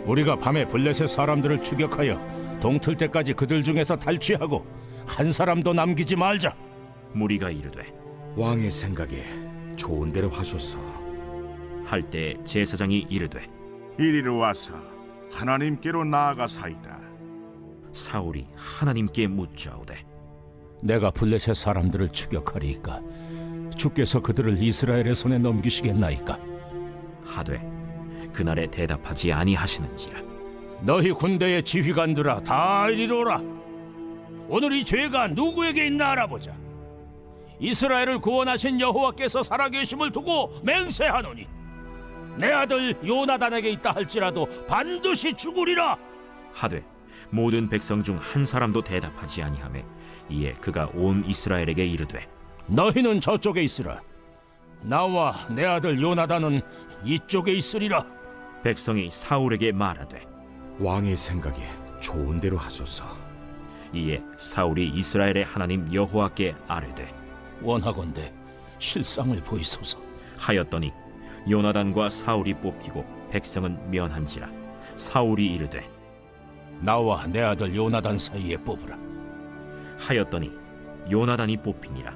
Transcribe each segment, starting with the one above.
우리가 밤에 블레셋 사람들을 추격하여 동틀 때까지 그들 중에서 탈취하고 한 사람도 남기지 말자. 무리가 이르되 왕의 생각에 좋은 대로 하소서. 할 때 제사장이 이르되 이리로 와서 하나님께로 나아가사이다. 사울이 하나님께 묻자오되 내가 블레셋 사람들을 추격하리이까 주께서 그들을 이스라엘의 손에 넘기시겠나이까? 하되 그날에 대답하지 아니하시는지라. 너희 군대의 지휘관들아 다 이리로 오라. 오늘 이 죄가 누구에게 있나 알아보자. 이스라엘을 구원하신 여호와께서 살아계심을 두고 맹세하노니 내 아들 요나단에게 있다 할지라도 반드시 죽으리라. 하되 모든 백성 중 한 사람도 대답하지 아니하매 이에 그가 온 이스라엘에게 이르되 너희는 저쪽에 있으라. 나와 내 아들 요나단은 이쪽에 있으리라. 백성이 사울에게 말하되 왕의 생각에 좋은 대로 하소서. 이에 사울이 이스라엘의 하나님 여호와께 아뢰되 원하건대 실상을 보이소서. 하였더니 요나단과 사울이 뽑히고 백성은 면한지라. 사울이 이르되 나와 내 아들 요나단 사이에 뽑으라. 하였더니 요나단이 뽑히니라.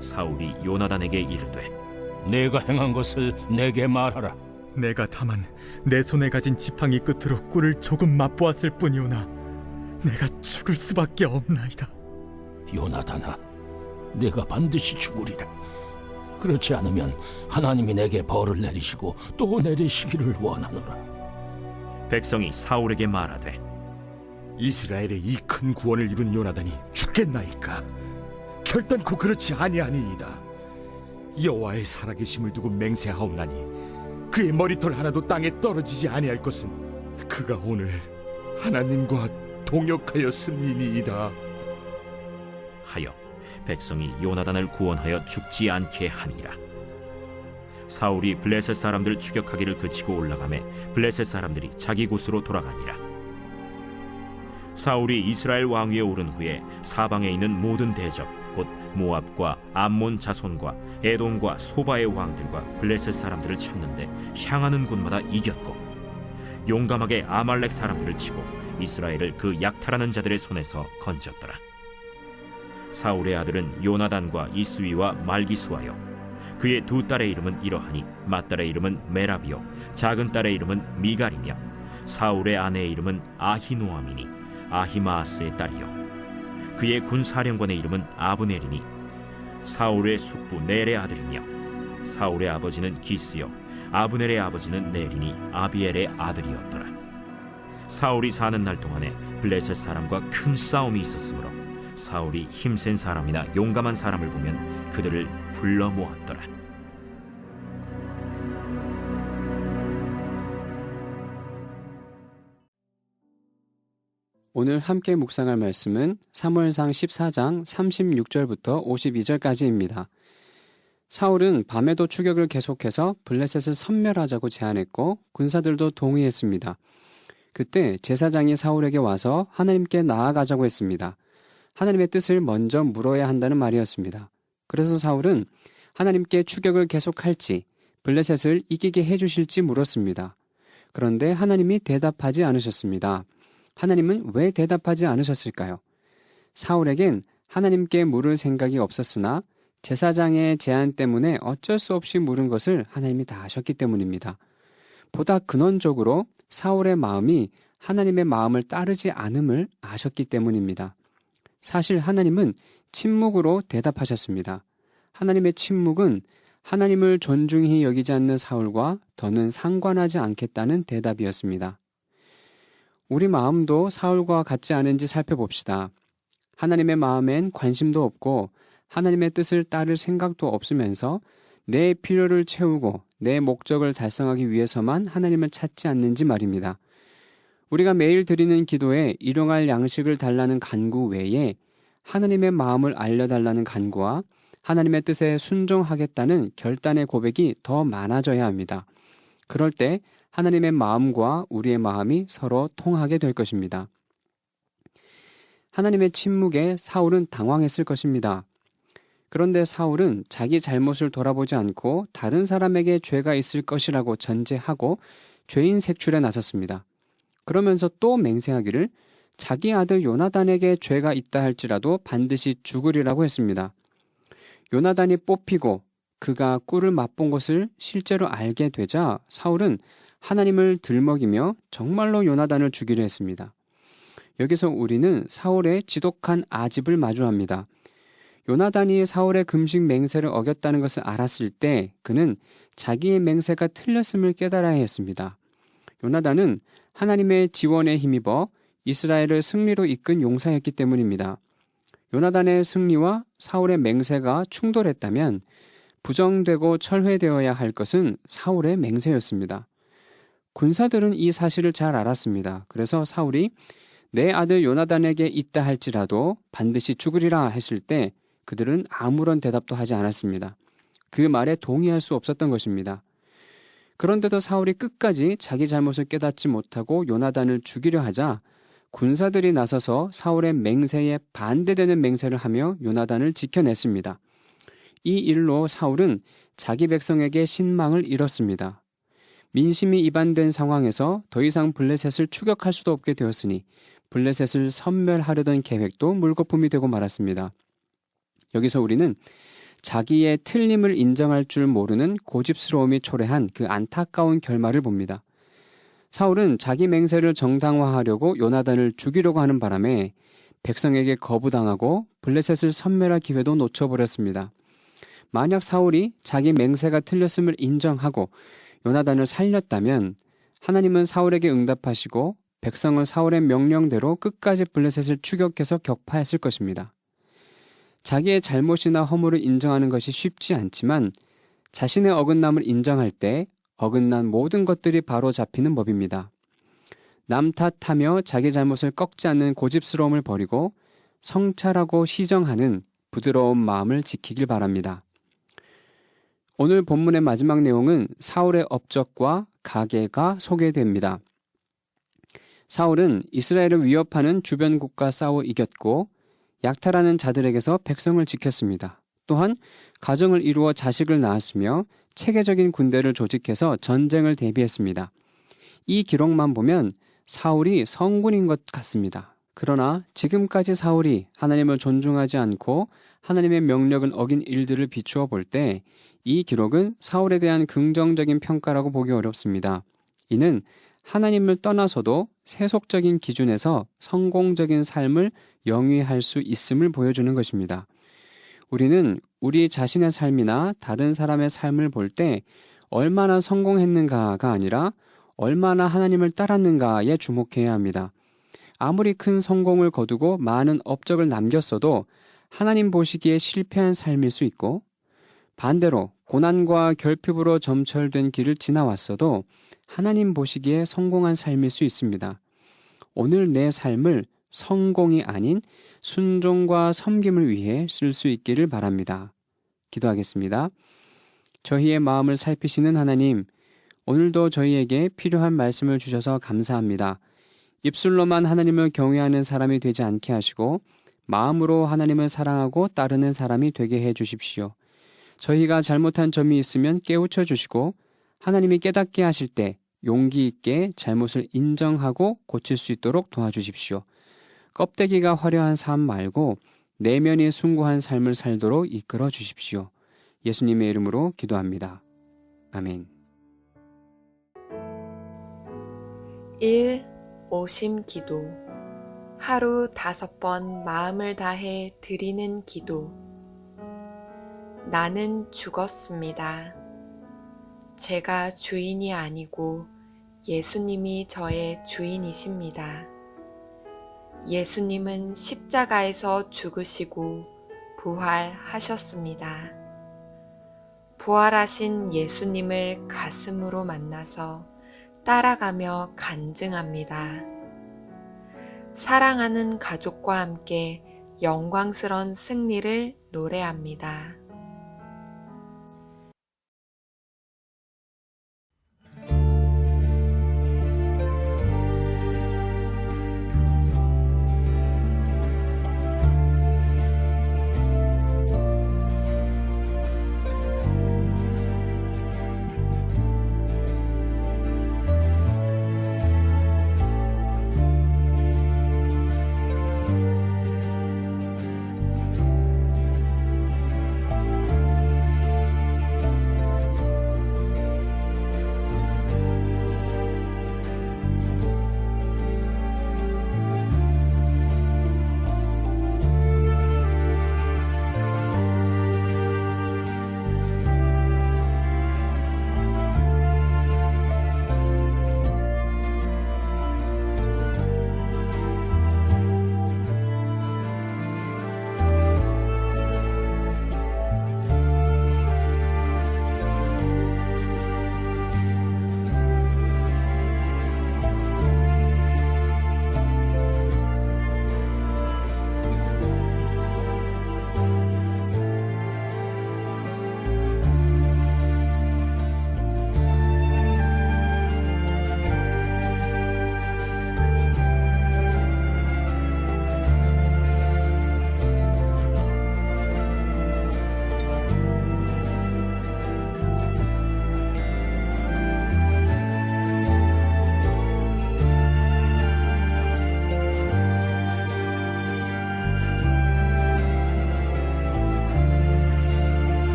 사울이 요나단에게 이르되 내가 행한 것을 내게 말하라. 내가 다만 내 손에 가진 지팡이 끝으로 꿀을 조금 맛보았을 뿐이오나 내가 죽을 수밖에 없나이다. 요나단아, 내가 반드시 죽으리라. 그렇지 않으면 하나님이 내게 벌을 내리시고 또 내리시기를 원하노라. 백성이 사울에게 말하되 이스라엘의 이 큰 구원을 이룬 요나단이 죽겠나이까? 결단코 그렇지 아니하니이다. 여호와의 살아계심을 두고 맹세하옵나니 그의 머리털 하나도 땅에 떨어지지 아니할 것은 그가 오늘 하나님과 동역하였음이니이다. 하여 백성이 요나단을 구원하여 죽지 않게 하니라. 사울이 블레셋 사람들 추격하기를 그치고 올라가매 블레셋 사람들이 자기 곳으로 돌아가니라. 사울이 이스라엘 왕위에 오른 후에 사방에 있는 모든 대적 곧 모압과 암몬 자손과 에돔과 소바의 왕들과 블레셋 사람들을 쳤는데 향하는 곳마다 이겼고 용감하게 아말렉 사람들을 치고 이스라엘을 그 약탈하는 자들의 손에서 건졌더라. 사울의 아들은 요나단과 이스위와 말기수하여 그의 두 딸의 이름은 이러하니 맏딸의 이름은 메라비요 작은 딸의 이름은 미갈이며 사울의 아내의 이름은 아히노아미니 아히마아스의 딸이요 그의 군사령관의 이름은 아브넬이니 사울의 숙부 넬의 아들이며 사울의 아버지는 기스요 아브넬의 아버지는 넬이니 아비엘의 아들이었더라. 사울이 사는 날 동안에 블레셋 사람과 큰 싸움이 있었으므로 사울이 힘센 사람이나 용감한 사람을 보면 그들을 불러 모았더라. 오늘 함께 묵상할 말씀은 사무엘상 14장 36절부터 52절까지입니다. 사울은 밤에도 추격을 계속해서 블레셋을 섬멸하자고 제안했고 군사들도 동의했습니다. 그때 제사장이 사울에게 와서 하나님께 나아가자고 했습니다. 하나님의 뜻을 먼저 물어야 한다는 말이었습니다. 그래서 사울은 하나님께 추격을 계속할지 블레셋을 이기게 해주실지 물었습니다. 그런데 하나님이 대답하지 않으셨습니다. 하나님은 왜 대답하지 않으셨을까요? 사울에겐 하나님께 물을 생각이 없었으나 제사장의 제안 때문에 어쩔 수 없이 물은 것을 하나님이 다 아셨기 때문입니다. 보다 근원적으로 사울의 마음이 하나님의 마음을 따르지 않음을 아셨기 때문입니다. 사실 하나님은 침묵으로 대답하셨습니다. 하나님의 침묵은 하나님을 존중히 여기지 않는 사울과 더는 상관하지 않겠다는 대답이었습니다. 우리 마음도 사울과 같지 않은지 살펴봅시다. 하나님의 마음엔 관심도 없고 하나님의 뜻을 따를 생각도 없으면서 내 필요를 채우고 내 목적을 달성하기 위해서만 하나님을 찾지 않는지 말입니다. 우리가 매일 드리는 기도에 일용할 양식을 달라는 간구 외에 하나님의 마음을 알려달라는 간구와 하나님의 뜻에 순종하겠다는 결단의 고백이 더 많아져야 합니다. 그럴 때 하나님의 마음과 우리의 마음이 서로 통하게 될 것입니다. 하나님의 침묵에 사울은 당황했을 것입니다. 그런데 사울은 자기 잘못을 돌아보지 않고 다른 사람에게 죄가 있을 것이라고 전제하고 죄인 색출에 나섰습니다. 그러면서 또 맹세하기를 자기 아들 요나단에게 죄가 있다 할지라도 반드시 죽으리라고 했습니다. 요나단이 뽑히고 그가 꿀을 맛본 것을 실제로 알게 되자 사울은 하나님을 들먹이며 정말로 요나단을 죽이려 했습니다. 여기서 우리는 사울의 지독한 아집을 마주합니다. 요나단이 사울의 금식 맹세를 어겼다는 것을 알았을 때 그는 자기의 맹세가 틀렸음을 깨달아야 했습니다. 요나단은 하나님의 지원에 힘입어 이스라엘을 승리로 이끈 용사였기 때문입니다. 요나단의 승리와 사울의 맹세가 충돌했다면 부정되고 철회되어야 할 것은 사울의 맹세였습니다. 군사들은 이 사실을 잘 알았습니다. 그래서 사울이 내 아들 요나단에게 있다 할지라도 반드시 죽으리라 했을 때 그들은 아무런 대답도 하지 않았습니다. 그 말에 동의할 수 없었던 것입니다. 그런데도 사울이 끝까지 자기 잘못을 깨닫지 못하고 요나단을 죽이려 하자 군사들이 나서서 사울의 맹세에 반대되는 맹세를 하며 요나단을 지켜냈습니다. 이 일로 사울은 자기 백성에게 신망을 잃었습니다. 민심이 이반된 상황에서 더 이상 블레셋을 추격할 수도 없게 되었으니 블레셋을 섬멸하려던 계획도 물거품이 되고 말았습니다. 여기서 우리는 자기의 틀림을 인정할 줄 모르는 고집스러움이 초래한 그 안타까운 결말을 봅니다. 사울은 자기 맹세를 정당화하려고 요나단을 죽이려고 하는 바람에 백성에게 거부당하고 블레셋을 섬멸할 기회도 놓쳐버렸습니다. 만약 사울이 자기 맹세가 틀렸음을 인정하고 요나단을 살렸다면 하나님은 사울에게 응답하시고 백성을 사울의 명령대로 끝까지 블레셋을 추격해서 격파했을 것입니다. 자기의 잘못이나 허물을 인정하는 것이 쉽지 않지만 자신의 어긋남을 인정할 때 어긋난 모든 것들이 바로 잡히는 법입니다. 남 탓하며 자기 잘못을 꺾지 않는 고집스러움을 버리고 성찰하고 시정하는 부드러운 마음을 지키길 바랍니다. 오늘 본문의 마지막 내용은 사울의 업적과 가계가 소개됩니다. 사울은 이스라엘을 위협하는 주변국과 싸워 이겼고 약탈하는 자들에게서 백성을 지켰습니다. 또한 가정을 이루어 자식을 낳았으며 체계적인 군대를 조직해서 전쟁을 대비했습니다. 이 기록만 보면 사울이 성군인 것 같습니다. 그러나 지금까지 사울이 하나님을 존중하지 않고 하나님의 명령을 어긴 일들을 비추어 볼 때 이 기록은 사울에 대한 긍정적인 평가라고 보기 어렵습니다. 이는 하나님을 떠나서도 세속적인 기준에서 성공적인 삶을 영위할 수 있음을 보여주는 것입니다. 우리는 우리 자신의 삶이나 다른 사람의 삶을 볼 때 얼마나 성공했는가가 아니라 얼마나 하나님을 따랐는가에 주목해야 합니다. 아무리 큰 성공을 거두고 많은 업적을 남겼어도 하나님 보시기에 실패한 삶일 수 있고 반대로 고난과 결핍으로 점철된 길을 지나왔어도 하나님 보시기에 성공한 삶일 수 있습니다. 오늘 내 삶을 성공이 아닌 순종과 섬김을 위해 쓸 수 있기를 바랍니다. 기도하겠습니다. 저희의 마음을 살피시는 하나님, 오늘도 저희에게 필요한 말씀을 주셔서 감사합니다. 입술로만 하나님을 경외하는 사람이 되지 않게 하시고 마음으로 하나님을 사랑하고 따르는 사람이 되게 해 주십시오. 저희가 잘못한 점이 있으면 깨우쳐 주시고 하나님이 깨닫게 하실 때 용기 있게 잘못을 인정하고 고칠 수 있도록 도와주십시오. 껍데기가 화려한 삶 말고 내면이 숭고한 삶을 살도록 이끌어 주십시오. 예수님의 이름으로 기도합니다. 아멘. 1. 오심 기도. 하루 5번 마음을 다해 드리는 기도. 나는 죽었습니다. 제가 주인이 아니고 예수님이 저의 주인이십니다. 예수님은 십자가에서 죽으시고 부활하셨습니다. 부활하신 예수님을 가슴으로 만나서 따라가며 간증합니다. 사랑하는 가족과 함께 영광스러운 승리를 노래합니다.